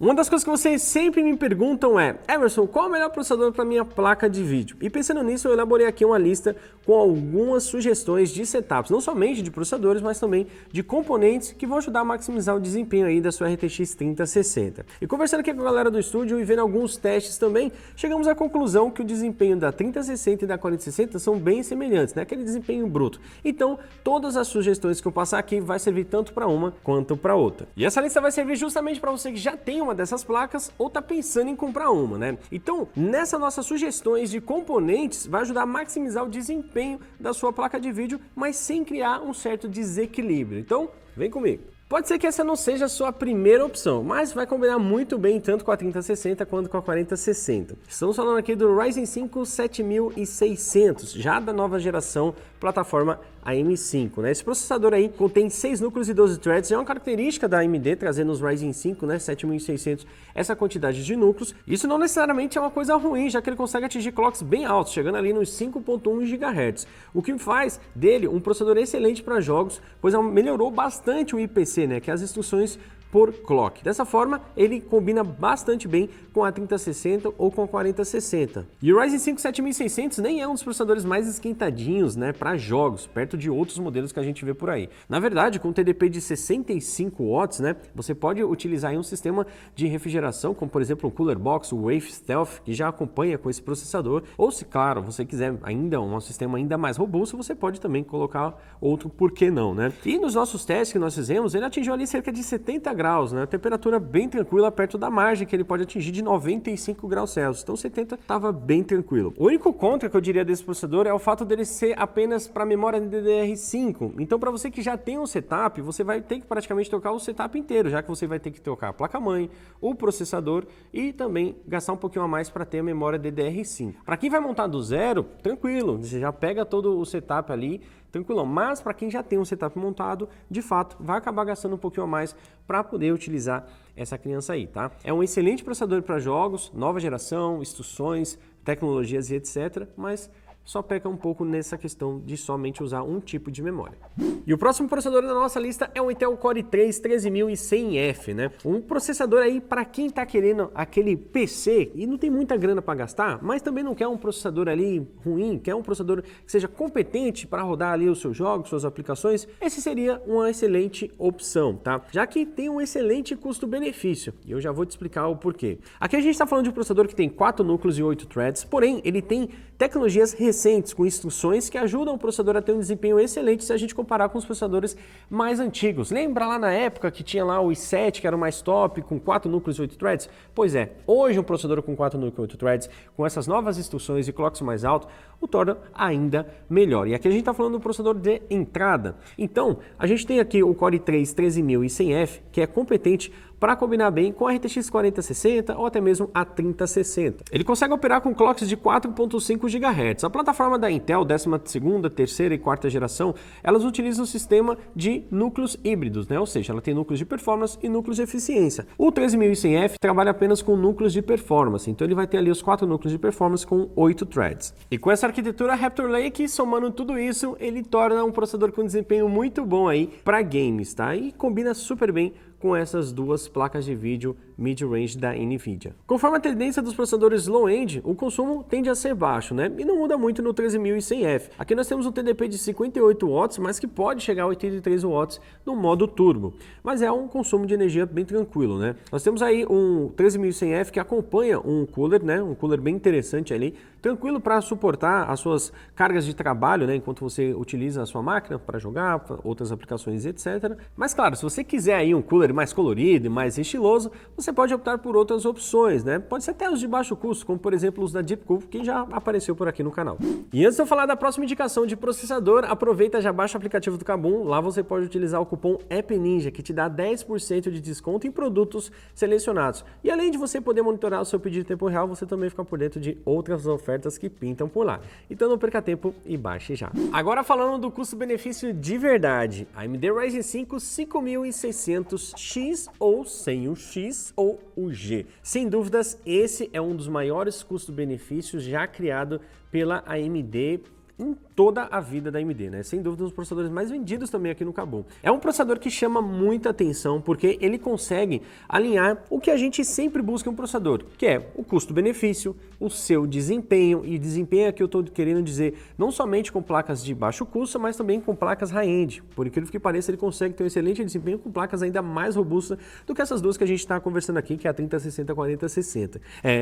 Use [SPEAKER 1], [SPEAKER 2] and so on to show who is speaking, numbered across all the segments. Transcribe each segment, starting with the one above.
[SPEAKER 1] Uma das coisas que vocês sempre me perguntam é: Emerson, qual é o melhor processador para minha placa de vídeo? E pensando nisso, eu elaborei aqui uma lista com algumas sugestões de setups, não somente de processadores, mas também de componentes que vão ajudar a maximizar o desempenho aí da sua RTX 3060. E conversando aqui com a galera do estúdio e vendo alguns testes também, chegamos à conclusão que o desempenho da 3060 e da 4060 são bem semelhantes, né? Aquele desempenho bruto. Então, todas as sugestões que eu passar aqui vai servir tanto para uma quanto para outra. E essa lista vai servir justamente para você que já tem uma dessas placas ou tá pensando em comprar uma, né? Então, nessas nossas sugestões de componentes, vai ajudar a maximizar o desempenho da sua placa de vídeo, mas sem criar um certo desequilíbrio. Então, vem comigo. Pode ser que essa não seja a sua primeira opção, mas vai combinar muito bem tanto com a 3060 quanto com a 4060. Estamos falando aqui do Ryzen 5 7600, já da nova geração, plataforma AM5, né? Esse processador aí contém 6 núcleos e 12 threads, é uma característica da AMD trazer nos Ryzen 5, né, 7600, essa quantidade de núcleos. Isso não necessariamente é uma coisa ruim, já que ele consegue atingir clocks bem altos, chegando ali nos 5.1 GHz, o que faz dele um processador excelente para jogos, pois melhorou bastante o IPC, né, que é as instruções por clock. Dessa forma, ele combina bastante bem com a 3060 ou com a 4060. E o Ryzen 5 7600 nem é um dos processadores mais esquentadinhos, né, para jogos, perto de outros modelos que a gente vê por aí. Na verdade, com TDP de 65 watts, né, você pode utilizar aí um sistema de refrigeração, como por exemplo o Cooler Box, o Wave Stealth, que já acompanha com esse processador, ou se, claro, você quiser ainda um sistema ainda mais robusto, você pode também colocar outro, por que não, né? E nos nossos testes que nós fizemos, ele atingiu ali cerca de 70 graus, né? Temperatura bem tranquila perto da margem que ele pode atingir de 95 graus Celsius. Então 70 estava bem tranquilo. O único contra que eu diria desse processador é o fato dele ser apenas para memória DDR5. Então para você que já tem um setup, você vai ter que praticamente trocar o setup inteiro, já que você vai ter que trocar a placa-mãe, o processador e também gastar um pouquinho a mais para ter a memória DDR5. Para quem vai montar do zero, tranquilo, você já pega todo o setup ali, tranquilão. Mas para quem já tem um setup montado, de fato, vai acabar gastando um pouquinho a mais para poder utilizar essa criança aí, tá? É um excelente processador para jogos, nova geração, instruções, tecnologias e etc, mas só peca um pouco nessa questão de somente usar um tipo de memória. E o próximo processador da nossa lista é o Intel Core i3 13100F, né? Um processador aí para quem tá querendo aquele PC e não tem muita grana para gastar, mas também não quer um processador ali ruim, quer um processador que seja competente para rodar ali os seus jogos, suas aplicações. Esse seria uma excelente opção, tá? Já que tem um excelente custo-benefício, e eu já vou te explicar o porquê. Aqui a gente está falando de um processador que tem 4 núcleos e 8 threads, porém ele tem tecnologias recentes com instruções que ajudam o processador a ter um desempenho excelente se a gente comparar com os processadores mais antigos. Lembra lá na época que tinha lá o i7, que era o mais top, com 4 núcleos e 8 threads? Pois é, hoje um processador com 4 núcleos e 8 threads, com essas novas instruções e clocks mais altos, o torna ainda melhor. E aqui a gente está falando do processador de entrada. Então, a gente tem aqui o Core i3 13100F, que é competente para combinar bem com a RTX 4060 ou até mesmo a 3060. Ele consegue operar com clocks de 4.5 GHz. A plataforma da Intel, 12ª, 3ª e 4ª geração, elas utilizam um sistema de núcleos híbridos, né? Ou seja, ela tem núcleos de performance e núcleos de eficiência. O 13100F trabalha apenas com núcleos de performance, então ele vai ter ali os 4 núcleos de performance com 8 threads. E com essa arquitetura Raptor Lake, somando tudo isso, ele torna um processador com desempenho muito bom aí para games, tá? E combina super bem com essas duas placas de vídeo mid-range da NVIDIA. Conforme a tendência dos processadores low-end, o consumo tende a ser baixo, né? E não muda muito no 13100F. Aqui nós temos um TDP de 58 watts, mas que pode chegar a 83 watts no modo turbo. Mas é um consumo de energia bem tranquilo, né? Nós temos aí um 13100F que acompanha um cooler, né? Um cooler bem interessante ali, tranquilo para suportar as suas cargas de trabalho, né? Enquanto você utiliza a sua máquina para jogar, pra outras aplicações, etc. Mas claro, se você quiser aí um cooler mais colorido e mais estiloso, você pode optar por outras opções, né? Pode ser até os de baixo custo, como por exemplo os da Deepcool, que já apareceu por aqui no canal. E antes de eu falar da próxima indicação de processador, aproveita e já baixa o aplicativo do Kabum. Lá você pode utilizar o cupom AppNinja, que te dá 10% de desconto em produtos selecionados. E além de você poder monitorar o seu pedido em tempo real, você também fica por dentro de outras ofertas que pintam por lá. Então não perca tempo e baixe já. Agora falando do custo-benefício de verdade, a AMD Ryzen 5 5600X ou sem o X ou o G. Sem dúvidas, esse é um dos maiores custo-benefícios já criado pela AMD em toda a vida da AMD, né? Sem dúvida, um dos processadores mais vendidos também aqui no Kabum. É um processador que chama muita atenção porque ele consegue alinhar o que a gente sempre busca em um processador, que é o custo-benefício, o seu desempenho, e desempenho aqui eu estou querendo dizer não somente com placas de baixo custo, mas também com placas high-end. Por incrível que pareça, ele consegue ter um excelente desempenho com placas ainda mais robustas do que essas duas que a gente está conversando aqui, que é a 3060 e a 4060.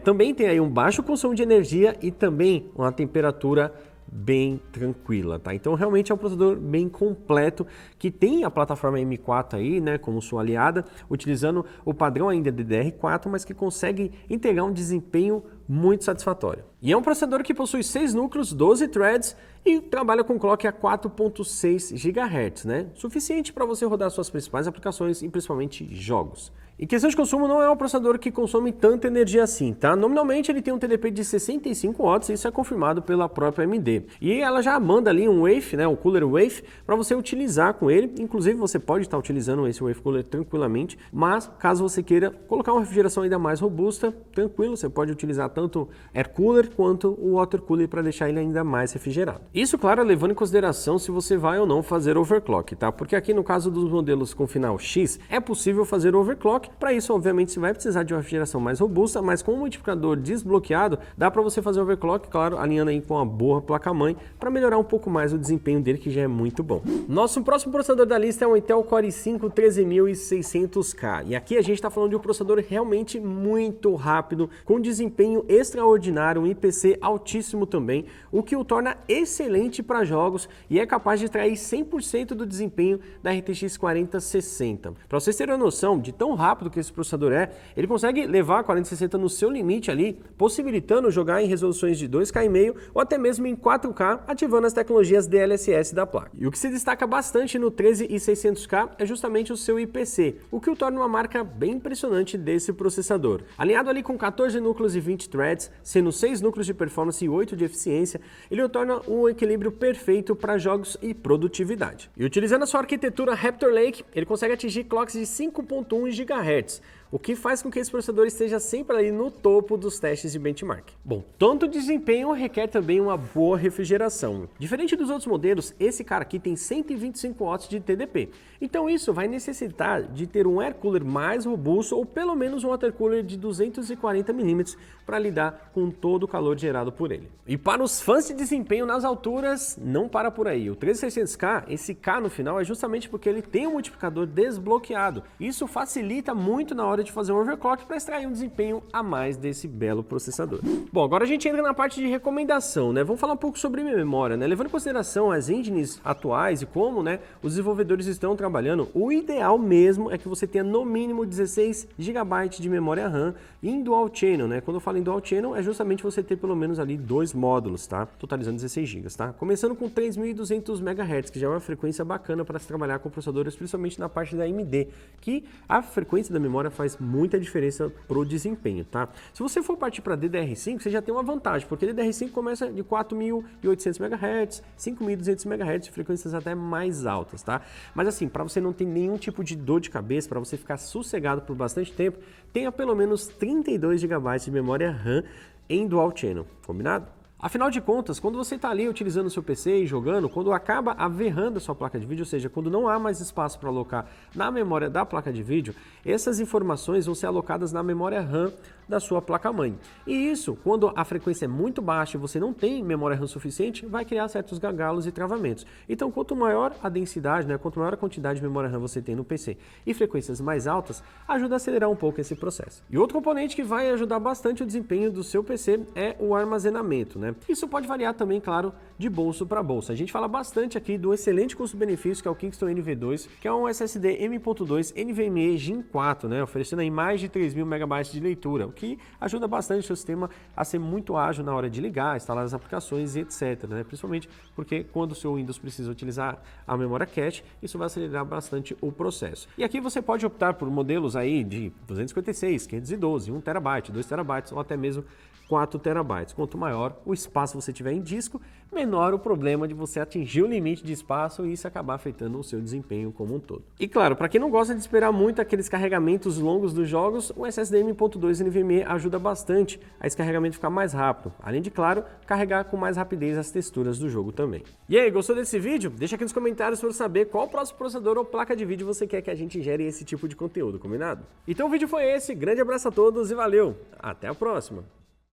[SPEAKER 1] Também tem aí um baixo consumo de energia e também uma temperatura bem tranquila, tá? Então realmente é um processador bem completo que tem a plataforma M4 aí, né, como sua aliada, utilizando o padrão ainda DDR4, mas que consegue entregar um desempenho muito satisfatório. E é um processador que possui 6 núcleos, 12 threads e trabalha com clock a 4.6 GHz, né? Suficiente para você rodar suas principais aplicações e principalmente jogos. Em questão de consumo, não é um processador que consome tanta energia assim, tá? Nominalmente ele tem um TDP de 65 watts, isso é confirmado pela própria AMD. E ela já manda ali um Wave, né, um Cooler Wave, para você utilizar com ele. Inclusive você pode estar utilizando esse Wave Cooler tranquilamente, mas caso você queira colocar uma refrigeração ainda mais robusta, tranquilo, você pode utilizar tanto Air Cooler quanto o Water Cooler para deixar ele ainda mais refrigerado. Isso, claro, levando em consideração se você vai ou não fazer overclock, tá? Porque aqui no caso dos modelos com final X, é possível fazer overclock. Para isso, obviamente, você vai precisar de uma refrigeração mais robusta, mas com o multiplicador desbloqueado, dá para você fazer overclock, claro, alinhando aí com uma boa placa-mãe, para melhorar um pouco mais o desempenho dele, que já é muito bom. Nosso próximo processador da lista é um Intel Core i5 13600K, e aqui a gente está falando de um processador realmente muito rápido, com desempenho extraordinário, um IPC altíssimo também, o que o torna excelente para jogos e é capaz de extrair 100% do desempenho da RTX 4060. Para vocês terem uma noção de tão rápido que esse processador ele consegue levar a 4060 no seu limite ali, possibilitando jogar em resoluções de 2K ou até mesmo em 4K, ativando as tecnologias DLSS da placa. E o que se destaca bastante no 13600K é justamente o seu IPC, o que o torna uma marca bem impressionante desse processador. Alinhado ali com 14 núcleos e 20 threads, sendo 6 núcleos de performance e 8 de eficiência, ele o torna um equilíbrio perfeito para jogos e produtividade. E utilizando a sua arquitetura Raptor Lake, ele consegue atingir clocks de 5.1 GHz, o que faz com que esse processador esteja sempre ali no topo dos testes de benchmark. Bom, tanto desempenho requer também uma boa refrigeração. Diferente dos outros modelos, esse cara aqui tem 125 watts de TDP, então isso vai necessitar de ter um air cooler mais robusto ou pelo menos um water cooler de 240 mm para lidar com todo o calor gerado por ele. E para os fãs de desempenho nas alturas, não para por aí. O 13600K, esse K no final, é justamente porque ele tem um multiplicador desbloqueado. Isso facilita muito na hora de fazer um overclock para extrair um desempenho a mais desse belo processador. Bom, agora a gente entra na parte de recomendação, né? Vamos falar um pouco sobre memória, né? Levando em consideração as engines atuais e como, né, os desenvolvedores estão trabalhando, o ideal mesmo é que você tenha no mínimo 16 GB de memória RAM em Dual Channel, né? Quando eu falo em Dual Channel, é justamente você ter pelo menos ali 2 módulos, tá? Totalizando 16 GB, tá? Começando com 3200 MHz, que já é uma frequência bacana para se trabalhar com processadores, principalmente na parte da AMD, que a frequência da memória faz muita diferença pro desempenho, tá? Se você for partir para DDR5, você já tem uma vantagem, porque DDR5 começa de 4800 MHz, 5200 MHz, frequências até mais altas, tá? Mas assim, para você não ter nenhum tipo de dor de cabeça, para você ficar sossegado por bastante tempo, tenha pelo menos 32 GB de memória RAM em Dual Channel, combinado? Afinal de contas, quando você está ali utilizando o seu PC e jogando, quando acaba averrando a sua placa de vídeo, ou seja, quando não há mais espaço para alocar na memória da placa de vídeo, essas informações vão ser alocadas na memória RAM da sua placa-mãe. E isso, quando a frequência é muito baixa e você não tem memória RAM suficiente, vai criar certos gargalos e travamentos. Então, quanto maior a densidade, né, quanto maior a quantidade de memória RAM você tem no PC e frequências mais altas, ajuda a acelerar um pouco esse processo. E outro componente que vai ajudar bastante o desempenho do seu PC é o armazenamento, né? Isso pode variar também, claro, de bolso para bolso. A gente fala bastante aqui do excelente custo-benefício que é o Kingston NV2, que é um SSD M.2 NVMe Gen 4, né, oferecendo aí mais de 3.000 MB de leitura, o que ajuda bastante o seu sistema a ser muito ágil na hora de ligar, instalar as aplicações e etc, né, principalmente porque quando o seu Windows precisa utilizar a memória cache, isso vai acelerar bastante o processo. E aqui você pode optar por modelos aí de 256, 512, 1 TB, 2 TB ou até mesmo 4 TB. Quanto maior, o espaço você tiver em disco, menor o problema de você atingir o limite de espaço e isso acabar afetando o seu desempenho como um todo. E claro, para quem não gosta de esperar muito aqueles carregamentos longos dos jogos, o SSD M.2 NVMe ajuda bastante a esse carregamento ficar mais rápido, além de, claro, carregar com mais rapidez as texturas do jogo também. E aí, gostou desse vídeo? Deixa aqui nos comentários para eu saber qual próximo processador ou placa de vídeo você quer que a gente gere esse tipo de conteúdo, combinado? Então o vídeo foi esse, grande abraço a todos e valeu! Até a próxima!